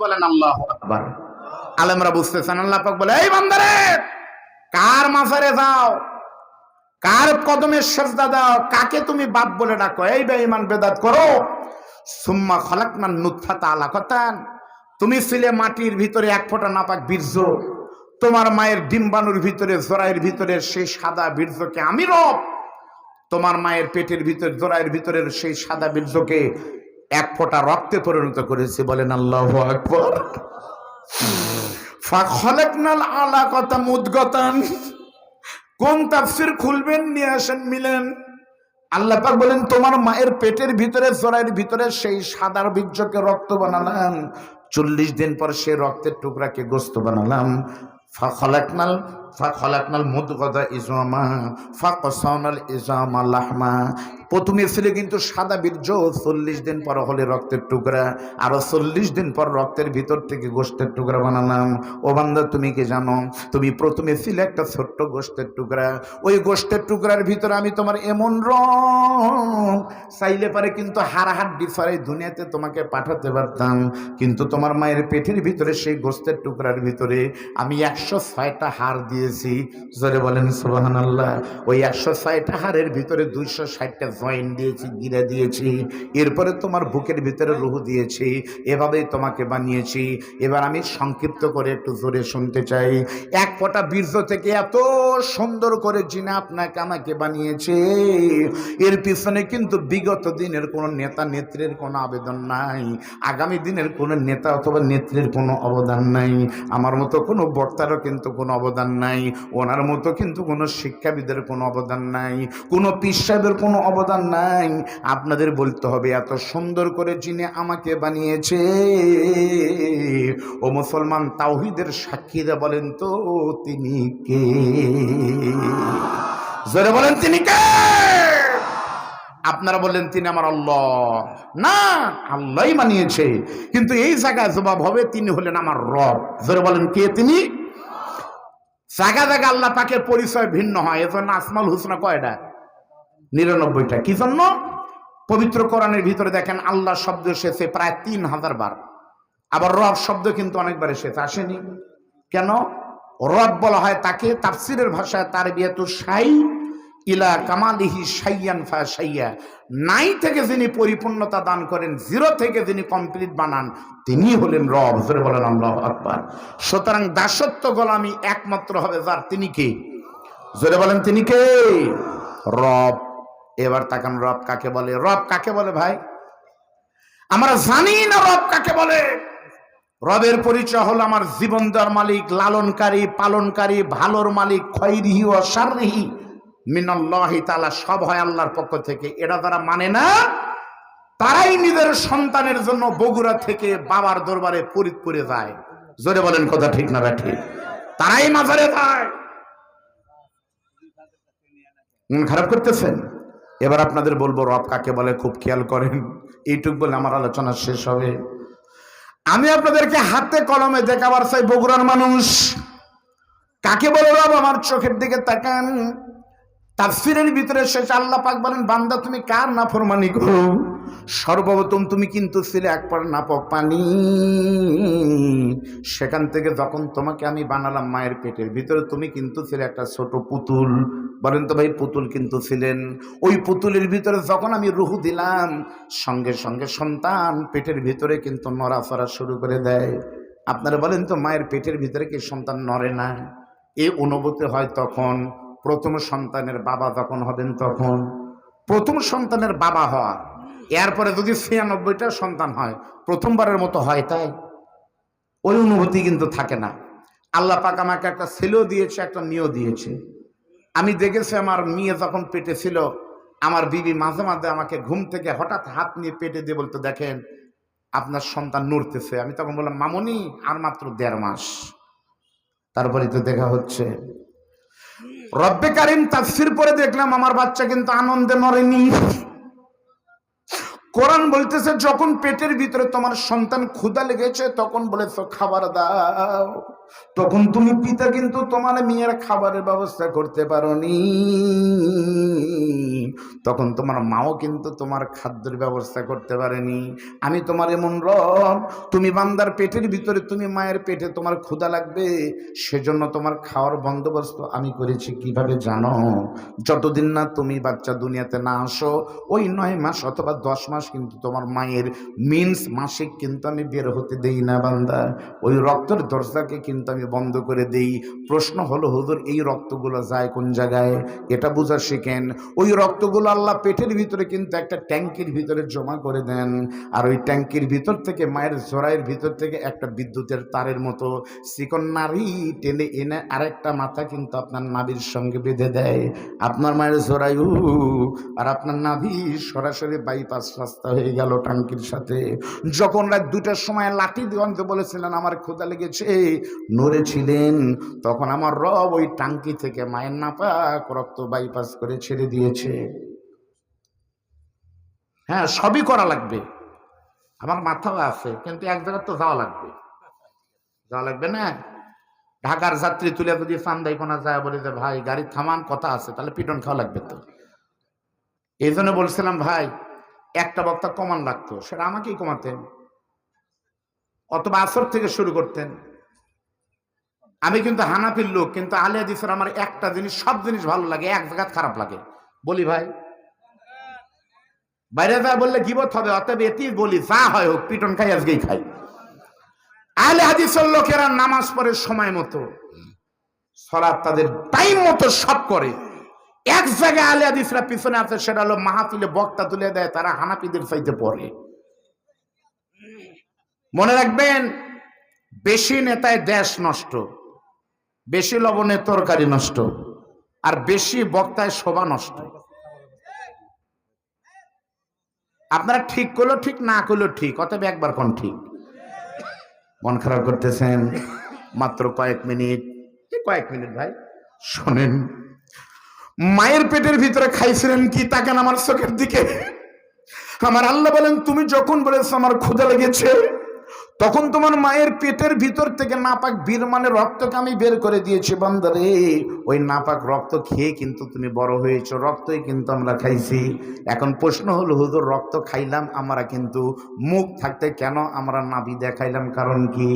বলেন আল্লাহু আকবার। আলেমরা বুঝতেছেন। আল্লাহ পাক বলে, এই বান্দারে, কার মাজারে যাও, কার কদমে সেজদা দাও, কাকে তুমি বাপ বলে ডাকো, এই বেঈমান বেদাত করো। সুম্মা খালাকনান নুতফাতা আলাকাতান, তুমি ছিলে মাটির ভিতরে এক ফোঁটা নাপাক বীর্য, তোমার মায়ের ডিম্বাণুর ভিতরে জরায়ের ভিতরে সেই সাদা বীর্যকে আমি রব, তোমার মায়ের পেটের ভিতরে জরায়ের ভিতরের সেই সাদা বীর্যকে এক ফোঁটা রক্তে পরিণত করেছি। বলেন আল্লাহু আকবার। ফাখালাকনাল আলাকাতা মুদগাতান, কোন তাফসীর খুলবেন নিয়ে আসেন মিলেন। আল্লাহ পাক বলেন, তোমার মায়ের পেটের ভিতরে জরায়ের ভিতরে সেই সাদার বীর্যকে রক্ত বানালাম, 40 দিন পর সেই রক্তের টুকরাকে গোশত বানালাম। ফাখালাকনাল মুদগাতা ইজামা ফাকাসানাল ইজামা লাহমা, প্রথমে ছিল কিন্তু সাদা বীর্য, 40 দিন পর হলে রক্তের টুকরা, আরো 40 দিন পর রক্তের ভিতর থেকে গোশতের টুকরা বানালাম। ও বান্দা, তুমি কি জানো, তুমি প্রথমে ছিলে একটা ছোট্ট গোশতের টুকরা, ওই গোশতের টুকরার ভিতরে আমি তোমার এমন রং চাইলে পারে কিন্তু হাড়-হাড্ডি ছাড়াই দুনিয়াতে তোমাকে পাঠাতে পারতাম, কিন্তু তোমার মায়ের পেটের ভিতরে সেই গোশতের টুকরার ভিতরে আমি 106টা হাড় দিয়েছি। জোরে বলেন সুবহানাল্লাহ। ওই 106টা হাড়ের ভিতরে 260টা জয়েন্ট দিয়েছি, গিরা দিয়েছি, এরপরে তোমার বুকের ভিতরে রূহ দিয়েছি, এভাবেই তোমাকে বানিয়েছি। এবার আমি সংক্ষিপ্ত করে একটু জোরে শুনতে চাই। এক ফোঁটা বীর্য থেকে এত সুন্দর করে জিনা আপনাকে আমাকে বানিয়েছে, এর পিছনে কিন্তু বিগত দিনের কোনো নেতা নেত্রীর কোনো আবেদন নাই, আগামী দিনের কোনো নেতা অথবা নেত্রীর কোনো অবদান নাই, আমার মতো কোনো বক্তারও কিন্তু কোনো অবদান নাই, ওনার মতো কিন্তু কোনো শিক্ষাবিদের কোনো অবদান নাই, কোনো পীর সাহেবের কোনো অবদান নাই। আপনাদের বলতে হবে, এত সুন্দর করে যিনি আমাকে বানিয়েছে, ও মুসলমান তাওহীদের সাক্ষীরা বলেন তো তিনি কে? জোরে বলেন তিনি কে? আপনারা বললেন তিনি আমার আল্লাহ। না, আল্লাহই বানিয়েছে, কিন্তু এই জায়গায় জবাব হবে তিনি হলেন আমার রব। জোরে বলেন কে তিনি? জায়গা জায়গা আল্লাহ পাকের পরিচয় ভিন্ন হয়, এজন্য আসমাউল হুসনা কয়টা? 99টা। কি জন্য? পবিত্র কোরআনের ভিতরে দেখেন আল্লাহ শব্দ এসেছে প্রায় 3000 বার, আবার রব শব্দ কিন্তু অনেকবার এসেছে, আসেনি কেন? রব বলা হয় তাকে তাফসীরের ভাষায় তারবিয়াতু শাই ইলা কামালিহি শাইয়ান ফাশাইয়া, নাই থেকে যিনি পরিপূর্ণতা দান করেন, জিরো থেকে যিনি কমপ্লিট বানান, তিনি হলেন রব। জোরে বলেন আল্লাহু আকবার। সুতরাং দাসত্ব গোলামি একমাত্র হবে যার, তিনি কে? জোরে বলেন তিনি কে? রব। এবার তাকান, রব কাকে বলে? রব কাকে বলে ভাই? আমরা জানি না রব কাকে বলে। রবের পরিচয় হলো আমার জীবন দেওয়ার মালিক, লালনকারী, পালনকারী, ভালোর মালিক, খৈরিহি ও শাররিহি মিনাল্লাহি তাআলা, সব হয় আল্লাহর পক্ষ থেকে। এটা যারা মানে না, তারাই নিজের সন্তানের জন্য বগুড়া থেকে বাবার দরবারে ফরিদপুরে যায়। জোরে বলেন কথা ঠিক না ঠিক? তারাই মাজারে যায়। খারাপ করতেছেন। এবার আপনাদের বলবো রব কাকে বলে, খুব খেয়াল করেন, এইটুক বলে আমার আলোচনা শেষ হবে। আমি আপনাদেরকে হাতে কলমে দেখাবার চাই, বগুড়ার মানুষ কাকে বলে রব। আমার চোখের দিকে তাকান। তাফসীরের ভিতরে শেষ আল্লাহ পাক বলেন, বান্দা তুমি কার নাফরমানি করো? সর্বপ্রথম তুমি কিন্তু ছিলে এক পর নাপাক পানি, সেখান থেকে যখন তোমাকে আমি বানালাম মায়ের পেটের ভিতরে, তুমি কিন্তু ছিলে একটা ছোট পুতুল। বলেন তো ভাই, পুতুল কিন্তু ছিলেন। ওই পুতুলের ভিতরে যখন আমি রূহ দিলাম, সঙ্গে সঙ্গে সন্তান পেটের ভিতরে কিন্তু নড়াচড়া শুরু করে দেয়। আপনারা বলেন তো, মায়ের পেটের ভিতরে কি সন্তান নড়ে না? এই অনুভূতি হয় তখন প্রথম সন্তানের বাবা যখন হবেন, তখন প্রথম সন্তানের বাবা হওয়া, এরপরে যদি 96টা সন্তান হয়, প্রথমবারের মতো হয়, তাই ওই অনুভূতি কিন্তু থাকে না। আল্লাহ পাক আমাকে একটা ছেলেও দিয়েছে, একটা মেয়েও দিয়েছে। আমি দেখেছি আমার মেয়ে যখন পেটে ছিল, আমার বিবি মাঝে মাঝে আমাকে ঘুম থেকে হঠাৎ হাত নিয়ে পেটে দিয়ে বলতো, দেখেন আপনার সন্তান নড়তেছে। আমি তখন বললাম, মামুনি আর মাত্র 1.5 মাস, তারপরে তো দেখা হচ্ছে। রব্বে কারিম তাফসীর পড়ে দেখলাম আমার বাচ্চা কিন্তু আনন্দে নড়েনি। কোরআন বলতেছে, যখন পেটের ভিতরে তোমার সন্তান ক্ষুধা লেগেছে, তখন বলেছো খাবার দাও। তখন তুমি পিতা কিন্তু তোমার মেয়ের খাবারের ব্যবস্থা করতে পারোনি, তখন তোমার মাও কিন্তু তোমার খাদ্যের ব্যবস্থা করতে পারেনি। আমি তোমার এমন রব, তুমি বান্দার পেটের ভিতরে, তুমি মায়ের পেটে তোমার ক্ষুধা লাগবে, সেজন্য তোমার খাওয়ার বন্দোবস্ত আমি করেছি। কিভাবে জানো? যতদিন না তুমি বাচ্চা দুনিয়াতে না আসো, ওই 9 মাস অথবা 10 মাস কিন্তু তোমার মায়ের মিন্স মাসিক কিন্তু আমি বের হতে দেই না বান্দা, ওই রক্তের দরজাকে কিন্তু আমি বন্ধ করে দেই। প্রশ্ন হলো হুজুর, এই রক্তগুলো যায় কোন জায়গায়? এটা বোঝা শিখেন। ওই রক্তগুলো আল্লাহ পেটের ভিতরে কিন্তু একটা ট্যাঙ্কির ভিতরে জমা করে দেন, আর ওই ট্যাঙ্কির ভিতর থেকে মায়ের জরায়ের ভিতর থেকে একটা বিদ্যুতের তারের মতো চিকন নাড়ি টেনে এনে আরেকটা মাথা কিন্তু আপনার নাভির সঙ্গে বেঁধে দেয়। আপনার মায়ের জরায়ু আর আপনার নাভি সরাসরি বাইপাস রাস্তা হয়ে গেল ট্যাঙ্কির সাথে। যখন রাত 2টার সময় লাঠি দিয়ে আনতে বলেছিলেন আমার ক্ষুধা লেগেছে, নড়ে ছিলেন, তখন আমার রব ওই টাঙ্কি থেকে মায়ের নাপাক রক্ত বাইপাস করে ছেড়ে দিয়েছে। হ্যাঁ, সবই করা লাগবে, আমার মাথাও আছে, কিন্তু এক জায়গায় তো যাওয়া লাগবে না। ঢাকার যাত্রী তুলে যদি চান্দাই কোনা যায় বলে যে ভাই গাড়ি থামান, কথা আছে, তাহলে পিটন খাওয়া লাগবে তো। এই জন্য বলছিলাম ভাই, একটা বক্তা কমান লাগতো, সেটা আমাকেই কমাতেন, অথবা আসর থেকে শুরু করতেন। আমি কিন্তু হানাফির লোক, কিন্তু আলে হাদিসের আমার একটা জিনিস, সব জিনিস ভালো লাগে, এক জায়গায় খারাপ লাগে। বলি ভাই, বাইরে যা বললে গিবত হবে, অতএব এতেই বলি, যা হয় হোক, পিটন খাই আজকেই খাই। আলে হাদিসের লোকেরা নামাজ পড়ে সময় মতো, সালাত তাদের টাইম মতো সব করে। এক জায়গায় আলে হাদিসরা পিছনে আছে, সেটা হলো মাহফিলে বক্তা তুলে দেয়, তারা হানাফিদের চাইতে পড়ে। মনে রাখবেন, বেশি নেতায় দেশ নষ্ট, বেশি লবণে তরকারি নষ্ট, আর বেশি বক্তায় শোভা নষ্ট। আপনারা ঠিক করলো ঠিক, না করলো ঠিক, অতএব একবার কোন ঠিক। মন খারাপ করতেছেন? মাত্র কয়েক মিনিট ভাই শোনেন। মায়ের পেটের ভিতরে খাইছিলেন কি? তাকান আমার চোখের দিকে। আমার আল্লাহ বলেন, তুমি যখন বলেছ আমার ক্ষুধা লেগেছে, তখন তোমার মায়ের পেটের ভিতর থেকে নাপাক বীরমানের রক্তকে আমি বের করে দিয়েছি বান্দারে। ওই নাপাক রক্ত খেয়ে কিন্তু তুমি বড় হয়েছো, রক্তই কিন্তু আমরা খাইছি। এখন প্রশ্ন হলো হুজুর, রক্ত খাইলাম আমরা, কিন্তু মুখ থাকতে কেন আমরা নাভি দেখাইলাম? কারণ কি?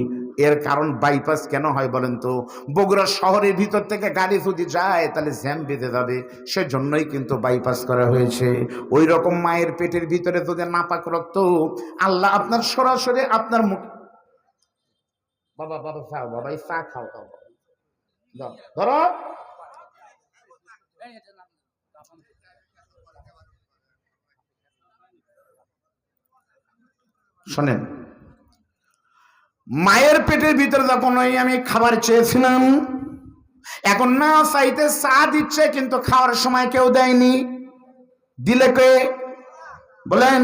এর কারণ বাইপাস কেন হয় বলেন তো? বগুড়া শহরের ভিতর থেকে গাড়ি যদি যায় তাহলে জ্যাম বেঁধে যাবে, সেজন্যই কিন্তু বাইপাস করা হয়েছে। ওই রকম মায়ের পেটের ভিতরে যদি নাপাক রক্ত আল্লাহ আপনার সরাসরি আপনার মুখ, বাবা খাও, বাবা চা খাও, ধরো শোনেন, মায়ের পেটের ভিতরে যখন ওই আমি খাবার চেয়েছিলাম, এখন না চাইতে চা দিচ্ছে, কিন্তু খাওয়ার সময় কেউ দেয়নি। দিলে কে বলেন?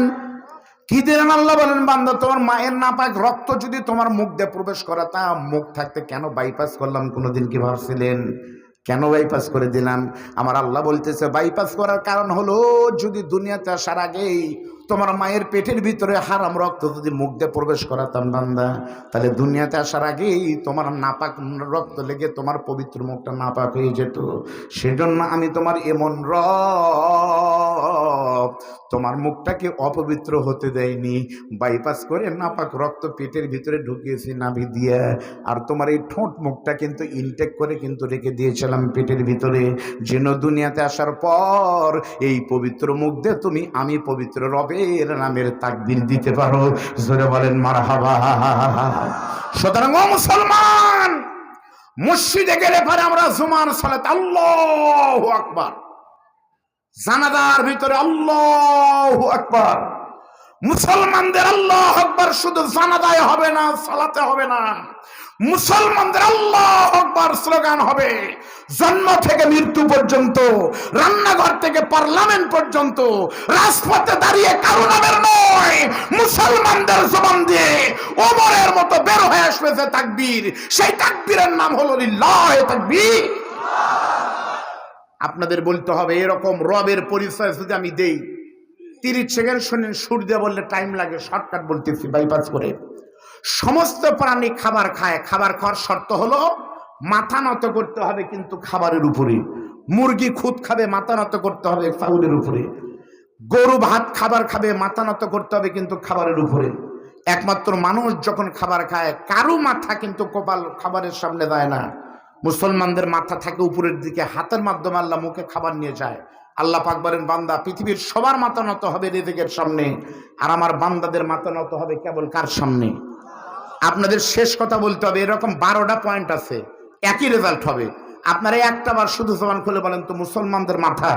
কি দিলেন? আল্লাহ বলেন, বান্দা তোমার মায়ের নাপাক রক্ত যদি তোমার মুখ দিয়ে প্রবেশ করাতাম, মুখ থাকতে কেন বাইপাস করলাম? কোনোদিন কি ভাবছিলেন কেন বাইপাস করে দিলাম? আমার আল্লাহ বলতেছে, বাইপাস করার কারণ হলো, যদি দুনিয়াতে আসার আগেই তোমার মায়ের পেটের ভিতরে হারাম রক্ত যদি মুখ দিয়ে প্রবেশ করাতাম বান্দা, তাহলে দুনিয়াতে আসার আগেই তোমার নাপাক রক্ত লেগে তোমার পবিত্র মুখটা নাপাক হয়ে যেত। সেজন্য আমি তোমার এমন রব, তোমার মুখটাকে অপবিত্র হতে দেয়নি, বাইপাস করে নাপাক রক্ত পেটের ভিতরে ঢুকিয়েছি নাভি দিয়ে। আর তোমার এই ঠোঁট মুখটা কিন্তু ইনটেক করে কিন্তু রেখে দিয়েছিলাম পেটের ভিতরে, যেন দুনিয়াতে আসার পর এই পবিত্র মুখ দিয়ে তুমি আমি পবিত্র রবের নামের তাকবীর দিতে পারো। জোরে বলেন মারহাবা। সুতরাং ও মুসলমান, মসজিদে গেলে পরে আমরা জুমার সালাত আল্লাহু আকবার, জানাজার ভিতরে আল্লাহু আকবার। মুসলমানদের আল্লাহু আকবার শুধু জানাজায় হবে না, সালাতে হবে না, মুসলমানদের আল্লাহু আকবার স্লোগান হবে জন্ম থেকে মৃত্যু পর্যন্ত, রান্নাঘর থেকে পার্লামেন্ট পর্যন্ত, রাজপথে দাঁড়িয়ে কারো নামের নয়, মুসলমানদের জবান দিয়ে ওমরের মতো বের হয়ে আসবে যে তাকবীর, সেই তাকবীরের নাম হলো লিল্লাহি তাকবীর। আপনাদের বলতে হবে, এরকম রবের পরিচয় যদি আমি দেই, 30 সেকেন্ড শুনেন, সুর দিয়ে বললে টাইম লাগে, শর্টকাট বলতেছি বাইপাস করে। সমস্ত প্রাণী খাবার খায়, খাবার খাওয়ার শর্ত হলো মাথা নত করতে হবে কিন্তু খাবারের উপরে। মুরগি খুদ খাবে, মাথা নত করতে হবে চাউলের উপরে। গরু ভাত খাবার খাবে, মাথা নত করতে হবে কিন্তু খাবারের উপরে। একমাত্র মানুষ যখন খাবার খায় কারো মাথা কিন্তু কপাল খাবারের সামনে যায় না। মুসলমানদের মাথা থাকে উপরের দিকে, হাতের মাধ্যমে আল্লাহ মুখে খাবার নিয়ে যায়। আল্লাহ পাক বলেন, বান্দা পৃথিবীর সবার মাথা নত হবে রিজিকের সামনে, আর আমার বান্দাদের মাথা নত হবে কেবল কার সামনে? আপনাদের শেষ কথা বলতে হবে, এরকম 12টা পয়েন্ট আছে, একই রেজাল্ট হবে। আপনারা একটা বার শুধু জবান খুলে বলেন তো, মুসলমানদের মাথা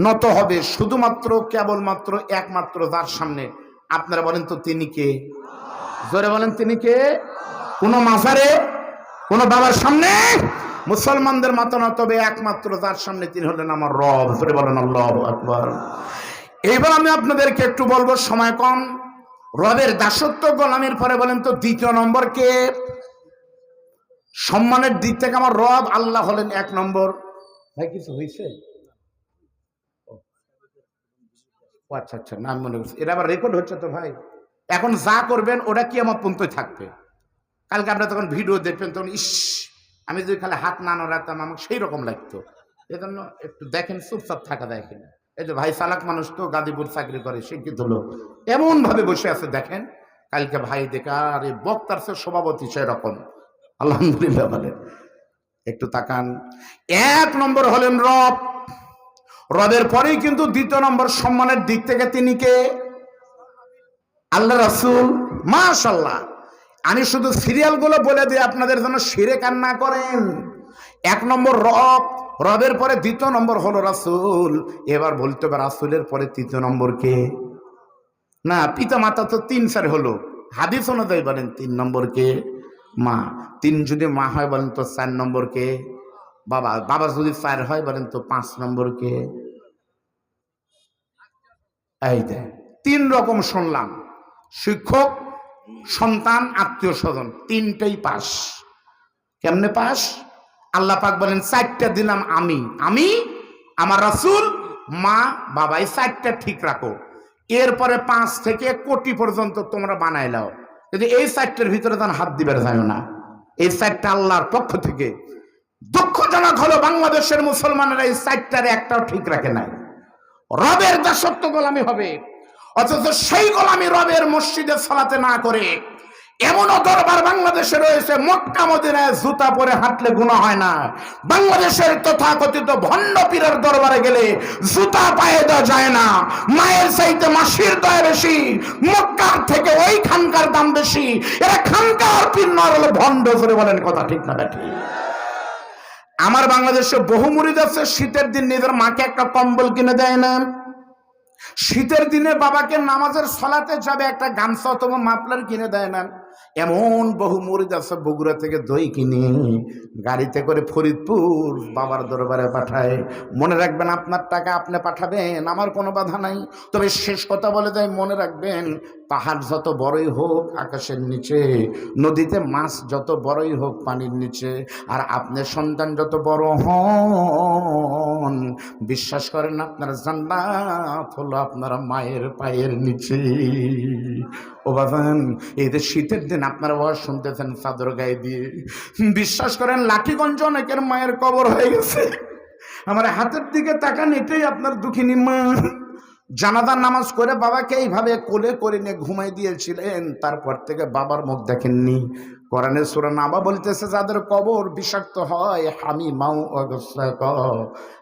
নত হবে শুধুমাত্র কেবলমাত্র একমাত্র যার সামনে। আপনারা বলেন তো তিনি কে? জোরে বলেন তিনি কে? কোন মাজারে, কোন বাবার সামনে মুসলমানদের মাথা নত হবে একমাত্র যার সামনে, তিনি হলেন আমার রব। জোরে বলেন আল্লাহু আকবার। এবার আমি আপনাদেরকে একটু বলবো, সময় কম। রবের দাসত্ব গোলামের পরে বলেন তো দ্বিতীয় নম্বর কে? সম্মানের দিক থেকে আমার রব আল্লাহ হলেন 1 নম্বর। ভাই কিছু হয়েছে? আচ্ছা আচ্ছা, নাম মনে করছি, এটা আবার রেকর্ড হচ্ছে তো ভাই। এখন যা করবেন ওটা কিয়ামত পর্যন্ত থাকবে। কালকে আপনারা তখন ভিডিও দেখবেন তখন ইস, আমি যদি খালি হাত না নাড়াতাম আমাকে সেই রকম লাগতো। এজন্য একটু দেখেন, চুপচাপ থাকা যায় কিনা। এই যে ভাই চালাক মানুষ তো, গাজীপুর চাকরি করে, শিক্ষিত লোক, এমন ভাবে বসে আছে দেখেন। কালকে ভাই দেখা, আর এই বক্তার সে সভাপতি সেরকম, আলহামদুলিল্লাহ বলে। একটু তাকান, 1 নম্বর হলেন রব। রবের পরেই কিন্তু দ্বিতীয় নম্বর সম্মানের দিক থেকে তিনি কে? আল্লাহ রাসূল। মাশাআল্লাহ, আমি শুধু সিরিয়াল গুলো বলে দিই আপনাদের জন্য শিরক আর না করেন। 1 নম্বর রব, রবের পরে দ্বিতীয় নম্বর হলো রাসূল। এবার বলতে হবে রাসূলের পরে তৃতীয় নম্বর কে? না, পিতা মাতা তো 3-4 হলো, হাদিস অনুযায়ী বলেন 3 নম্বর কে? মা। 3 যদি মা হয় বলেন তো 4 নম্বর কে? বাবা। বাবা যদি 4 হয় বলেন তো 5 নম্বর কে? এই যে 3 রকম শুনলাম, শিক্ষক, সন্তান, আত্মীয় স্বজন, 3টেই পাস। কেমনে পাস? আল্লাহ পাক বলেন 4টা দিলাম আমি, আমার রাসূল, মা, বাবা, এই 4টা ঠিক রাখো। এরপরে 5 থেকে কোটি পর্যন্ত তোমরা বানাই নাও, কিন্তু এই 4টার ভিতরে তখন হাত দিবার যায় না। এই 4টা আল্লাহর পক্ষ থেকে। দুঃখজনক হলো বাংলাদেশের মুসলমানেরা এই 4টার একটাও ঠিক রাখে নাই। রবের দাসত্ব গোলামি হবে, অথচ সেই গোলামি রবের মসজিদে সালাতে না করে এমনও দরবার বাংলাদেশে রয়েছে, মক্কা মদিনায় জুতা পরে হাঁটলে গুনাহ হয় না। বাংলাদেশের তথাকথিত ভণ্ড পীরের দরবারে গেলে জুতা পায়ে দেওয়া যায় না। মায়ের চাইতে মাসির দয়া বেশি, মক্কার থেকে ওই খানকার দাম বেশি। এরা খানকার পীর নয়, হলো ভণ্ড। জোরে বলেন কথা ঠিক না ঠিক? আমার বাংলাদেশে বহু মুরিদ আছে, শীতের দিন নিজের মাকে একটা কম্বল কিনে দেয় না। শীতের দিনে বাবাকে নামাজের সালাতে যাবে একটা গামছা অথবা মাফলার কিনে দেয় না। এমন বহু মুরিদ আছে, বগুড়া থেকে দই কিনে গাড়িতে করে ফরিদপুর বাবার দরবারে পাঠায়। মনে রাখবেন, আপনার টাকা আপনি পাঠাবেন, আমার কোনো বাধা নাই। তবে শেষ কথা বলে দেয়, মনে রাখবেন, পাহাড় যত বড়ই হোক আকাশের নিচে, নদীতে মাছ যত বড়ই হোক পানির নিচে, আর আপনার সন্তান যত বড় হন, বিশ্বাস করেন আপনার জান্নাত হলো আপনার মায়ের পায়ের নিচে। ও বাজান, এই যে শীতের দিন আপনারা ওয়াজ শুনতেছেন চাদর গায়ে দিয়ে, বিশ্বাস করেন লাঠিগঞ্জ অনেকের মায়ের কবর হয়ে গেছে। আমার হাতের দিকে তাকান, এটাই আপনার দুঃখিনী মা। জানাজার নামাজ করে বাবাকে এইভাবে কোলে করে নিয়ে ঘুমাই দিয়েছিলেন, তারপর থেকে বাবার মুখ দেখেননি। কোরআনের সূরা নাবা বলতেছে, যাদের কবর বিষাক্ত হয়, হামিমাউ অগসাক।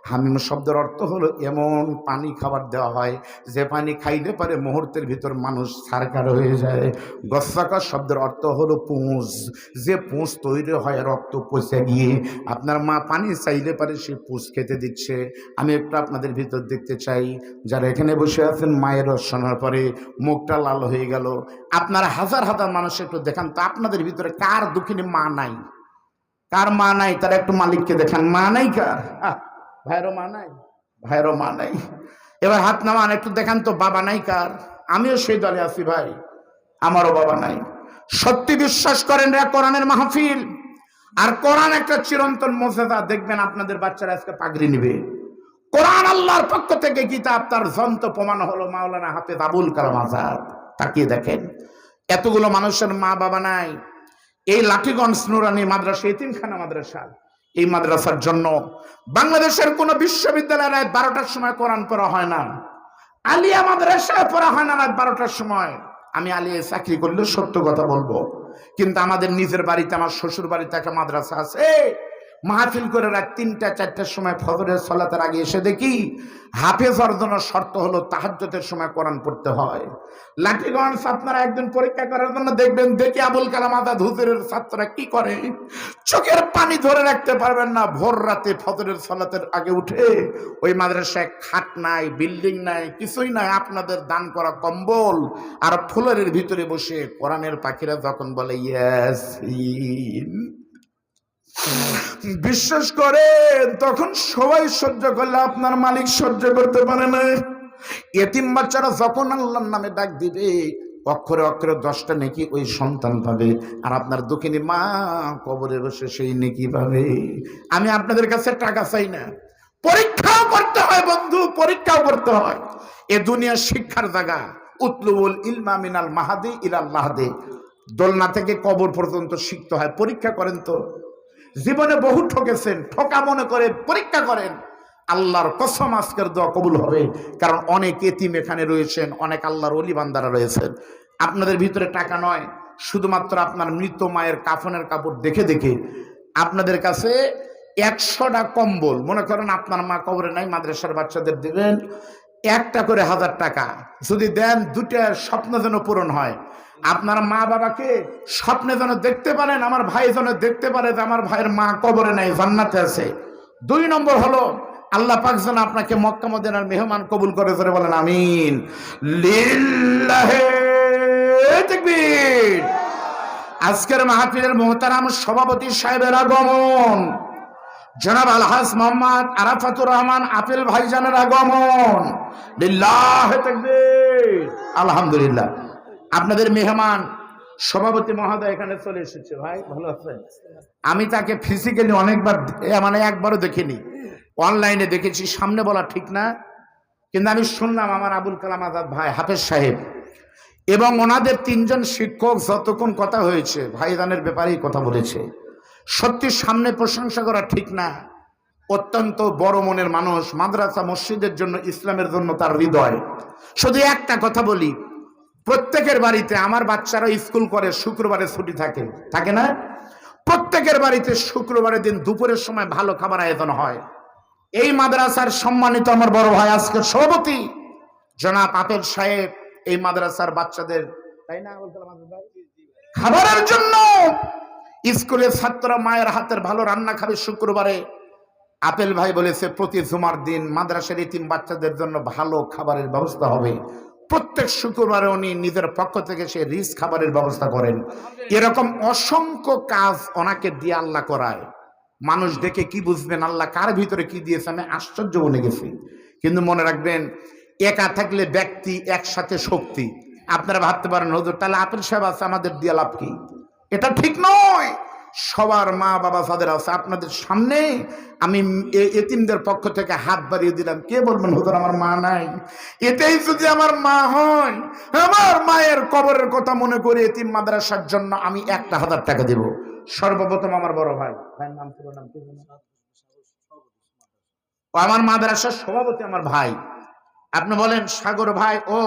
হামিম শব্দের অর্থ হলো এমন পানি খাবার দেওয়া হয় যে পানি খাইলে পারে মুহূর্তের ভিতর মানুষ ছারখার হয়ে যায়। গসাকা শব্দের অর্থ হলো পুঁজ, যে পুঁজ তৈরি হয় রক্ত পচে গিয়ে আপনার মা পানি চাইলে পারে সে পুঁজ খেতে দিচ্ছে। আমি একটু আপনাদের ভিতর দেখতে চাই, যারা এখানে বসে আছেন মায়ের শোনার পরে মুখটা লাল হয়ে গেল, আপনারা হাজার হাজার মানুষ একটু দেখান তো আপনাদের ভিতরে কার দুঃখিনী মা নাই? কার মা নাই? তারা একটু মালিককে দেখান, মা নাই কার? ভাইয়েরও মা নাই, ভাইয়েরও মা নাই। এবার হাত নামান, একটু দেখান তো বাবা নাই কার? আমিও সেই দলে আছি ভাই, আমারও বাবা নাই। সত্যি বিশ্বাস করেন রে, কোরআনের মাহফিল আর কোরআন একটা চিরন্তন মুজিজা। দেখবেন আপনাদের বাচ্চারা আজকে পাগড়ি নিবে। কোরআন আল্লাহর পক্ষ থেকে কিতাব, তার যন্ত্র প্রমাণ হলো মাওলানা হাফেজ আবুল কালাম আজাদ। তাকিয়ে দেখেন, এতগুলো মানুষের মা বাবা নাই। এই লাঠিগঞ্জ নুরানি মাদ্রাসা এতিমখানা মাদ্রাসা, এই মাদ্রাসার জন্য বাংলাদেশের কোন বিশ্ববিদ্যালয়ে রাত 12টার সময় কোরআন পড়া হয় না, আলিয়া মাদ্রাসায় পড়া হয় না রাত 12টার সময়। আমি আলিয়ায় চাকরি করলে সত্য কথা বলবো, কিন্তু আমাদের নিজের বাড়িতে, আমার শ্বশুর বাড়িতে একটা মাদ্রাসা আছে, মাহফিল করে রাত 3টা 4টার সময় ফজরের সালাতের আগে এসে দেখি হাফেজ হওয়ার জন্য শর্ত হলো তাহাজ্জুদের সময় কোরআন পড়তে হয়। লাঠিগঞ্জ আপনারা একদিন পরীক্ষা করার জন্য দেখবেন, দেখি আবুল কালাম আজাদ হুজুরের ছাত্ররা কি করে, চোখের পানি ধরে রাখতে পারবেন না। ভোর রাতে ফজরের সালাতের আগে উঠে ওই মাদ্রাসায় খাট নাই, বিল্ডিং নাই, কিছুই নাই, আপনাদের দান করা কম্বল আর ফুলের ভিতরে বসে কোরআনের পাখিরা যখন বলে ইয়াসিন, বিশ্বাস করেন তখন সবাই সহ্য করলে আপনার মালিক সহ্য করতে পারে না। এতিম বাচ্চারা যখন আল্লাহর নামে ডাক দিবে, অক্ষরে অক্ষরে 10টা নেকি ওই সন্তান পাবে, আর আপনার দুঃখিনী মা কবরে বসে সেই নেকি পাবে। আমি আপনাদের কাছে টাকা চাই না, পরীক্ষাও করতে হয় বন্ধু, পরীক্ষাও করতে হয়। এ দুনিয়া শিক্ষার জায়গা। উতলুল ইলমা মিনাল মাহাদি ইলাল মাহাদি, দোলনা থেকে কবর পর্যন্ত শিখতে হয়। পরীক্ষা করেন তো, জীবনে বহু ঠকেছেন, ঠকা মনে করে পরীক্ষা করেন। আল্লাহর কসম আজকের দোয়া কবুল হবে, কারণ অনেক এতিম এখানে রয়েছেন, অনেক আল্লাহর ওলি বান্দারা রয়েছেন। আপনাদের ভিতরে টাকা নয়, শুধুমাত্র আপনার মৃত মায়ের কাফনের কাপড় দেখে দেখে আপনাদের কাছে 100টা কম্বল, মনে করেন আপনার মা কবরে নাই, মাদ্রাসার বাচ্চাদের দেবেন একটা করে 1000 টাকা। যদি দেন, 2টা স্বপ্ন যেন পূরণ হয়। আপনার মা বাবাকে স্বপ্নে যেন দেখতে পারেন, আমার ভাই যেন দেখতে পারে যে আমার ভাইয়ের মা কবরে নাই, জান্নাতে আছে। 2 নম্বর হলো আল্লাহ পাক যেন আপনাকে মক্কা মদিনার মেহমান কবুল করে, ধরে বলেন আমিন। লিল্লাহি তাকবীর। আজকের মাহফিলের মুহতারাম সভাপতি সাহেবের আগমন, জনাব আলহাজ মোহাম্মদ আরাফাতুর রহমান আপেল ভাইজানের আগমন, লিল্লাহি তাকবীর। আলহামদুলিল্লাহ। আপনাদের মেহমান সভাপতি মহোদয় এখানে চলে এসেছে। ভাই ভালো আছেন? আমি তাকে ফিজিক্যালি অনেকবার, মানে একবারও দেখিনি, অনলাইনে দেখেছি। সামনে বলা ঠিক না, কিন্তু আমি শুনলাম আমার আবুল কালাম আজাদ ভাই হাফেজ সাহেব এবং ওনাদের 3 জন শিক্ষক যতক্ষণ কথা হয়েছে ভাইজানের ব্যাপারেই কথা বলেছে। সত্যি সামনে প্রশংসা করা ঠিক না, অত্যন্ত বড় মনের মানুষ। মাদ্রাসা মসজিদের জন্য, ইসলামের জন্য তার হৃদয়। শুধু একটা কথা বলি, প্রত্যেকের বাড়িতে, আমার বাচ্চারা স্কুল করে, শুক্রবারে ছুটি থাকে, থাকে না? প্রত্যেকের বাড়িতে শুক্রবারের দিন দুপুরের সময় ভালো খাবার আয়োজন হয়। এই মাদ্রাসার সম্মানিত আমার বড় ভাই আজকের সভাপতি জনাব আপেল সাহেব এই মাদ্রাসার বাচ্চাদের, তাই না, খাবারের জন্য স্কুলের ছাত্ররা মায়ের হাতের ভালো রান্না খাবে শুক্রবারে। আপেল ভাই বলেছে প্রতি জুমার দিন মাদ্রাসার এতিম বাচ্চাদের জন্য ভালো খাবারের ব্যবস্থা হবে। প্রত্যেক শুক্রবারে উনি নিজের পক্ষ থেকে সে রিচ খাবারের ব্যবস্থা করেন। এরকম অসংখ্য কাজ ওনাকে দিয়ে আল্লাহ করায়। মানুষ দেখে কি বুঝবেন আল্লাহ কার ভিতরে কি দিয়েছে, আমি আশ্চর্য বনে গেছি। কিন্তু মনে রাখবেন, একা থাকলে ব্যক্তি, একসাথে শক্তি। আপনারা ভাবতে পারেন হুজুর তাহলে আপেল সাহেব আছে, আমাদের দিয়ে লাভ কি? এটা ঠিক নয়। সবার মা বাবা যাদের আছে, আপনাদের সামনে আমি এতিমদের পক্ষ থেকে হাত বাড়িয়ে দিলাম। কে বলবেন হুজুর আমার মা নাই? এটাই যদি আমার মা হয়, আমার মায়ের কবরের কথা মনে করে এতিম মাদ্রাসার জন্য আমি 1000 টাকা দেব। সর্বপ্রথম আমার বড় ভাই, ভাইয়ের নাম পুরো নাম কি জানেন? আমার মাদ্রাসার সভাপতি আমার ভাই। আপনি বলেন সাগর ভাই, ও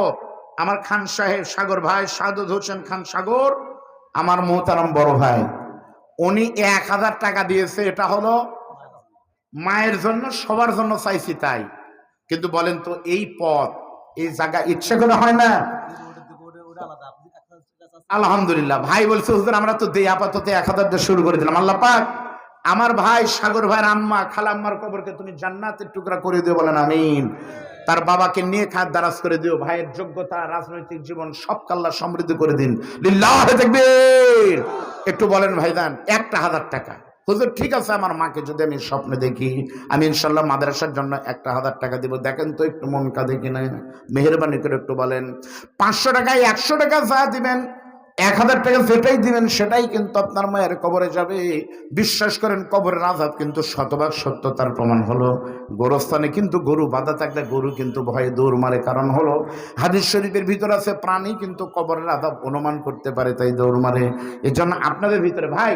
আমার খান সাহেব সাগর ভাই, সাদুদ হোসেন খান সাগর আমার মোহতারাম বড় ভাই, উনি 1000 টাকা দিয়েছে। এটা হলো মায়ের জন্য, সবার জন্য চাইছি তাই। কিন্তু বলেন তো এই পথ, এই জায়গা ইচ্ছে করে হয় না? আলহামদুলিল্লাহ। ভাই বলছে হুজুর আমরা তো দেই, আপাতত 1000 দিয়ে শুরু করে দিলাম। আল্লাহ পাক আমার ভাই সাগর ভাইয়ের আম্মা খালাম্মার কবরকে তুমি জান্নাতের টুকরা করে দিও, বলেন আমিন। তার বাবাকে নিয়ে খাত দারাজ করে দিও। ভাইয়ের যোগ্যতা, রাজনৈতিক জীবন সব আল্লাহ সমৃদ্ধ করে দিন। লিল্লাহি তাকবীর। একটু বলেন ভাইজান 1000 টাকা। হুজুর ঠিক আছে, আমার মাকে যদি আমি স্বপ্নে দেখি, আমি ইনশাল্লাহ মাদ্রাসার জন্য 1000 টাকা দিব। দেখেন তো একটু মন কাঁদে কিনা, মেহেরবানি করে একটু বলেন। 500 টাকায় 100 টাকা যা দিবেন 1000 টাকা যেটাই দিবেন সেটাই কিন্তু আপনার মায়ের কবরে যাবে। বিশ্বাস করেন, কবরের আযাব কিন্তু শতভাগ সত্য, তার প্রমাণ হলো গোরস্থানে কিন্তু গরু বাঁধা থাকলে গরু কিন্তু ভয়ে দৌড় মারে। কারণ হলো হাদিস শরীফের ভিতর আছে প্রাণী কিন্তু কবরের আযাব অনুমান করতে পারে, তাই দৌড় মারে। এই জন্য আপনাদের ভিতরে ভাই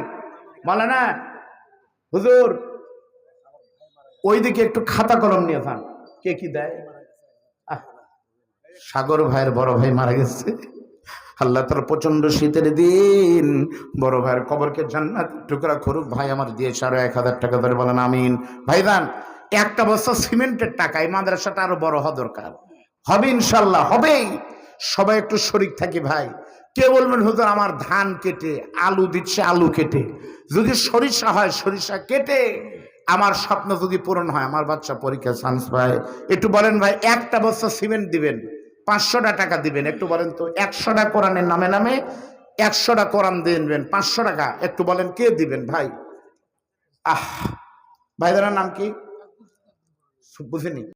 বলে না হুজুর ওইদিকে একটু খাতা কলম নিয়ে যান, কে কি দেয়? সাগর ভাইয়ের বড় ভাই মারা গেছে, আল্লাহ তার প্রচন্ড শীতের দিন বড় ভাইয়ের কবরকে জান্নাত টুকরা করুক। ভাই আমার দিয়েছে আরো 1000 টাকা ধরে, বলেন আমিন। ভাইজান একটা বস্তা সিমেন্টের টাকা এই মাদ্রাসাটা আরো বড় হওয়া দরকার, হবে ইনশাল্লাহ, হবেই। সবাই একটু শরিক থাকি ভাই। কে বলবেন হুজুর আমার ধান কেটে আলু দিচ্ছে, আলু কেটে যদি সরিষা হয় সরিষা কেটে আমার স্বপ্ন যদি পূরণ হয়, আমার বাচ্চা পরীক্ষায় চান্স পায়, একটু বলেন ভাই একটা বস্তা সিমেন্ট দিবেন, 500টা টাকা দিবেন, একটু বলেন তো 100টা কোরআনের নামে নামে 100টা কোরআন দিবেন 500 টাকা, একটু বলেন কে দিবেন ভাই? ভাইদার নাম কি বুঝিনি?